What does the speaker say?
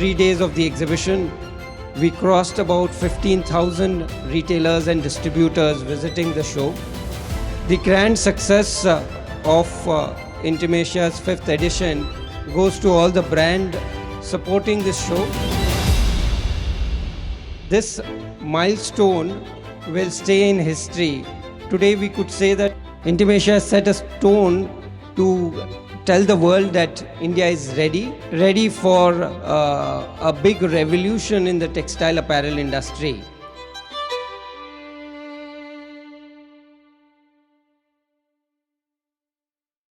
3 days of the exhibition, we crossed about 15,000 retailers and distributors visiting the show. The grand success of Intimasia's 5th edition goes to all the brand supporting this show. This milestone will stay in history. Today we could say that Intimasia set a tone to tell the world that India is ready for a big revolution in the textile apparel industry.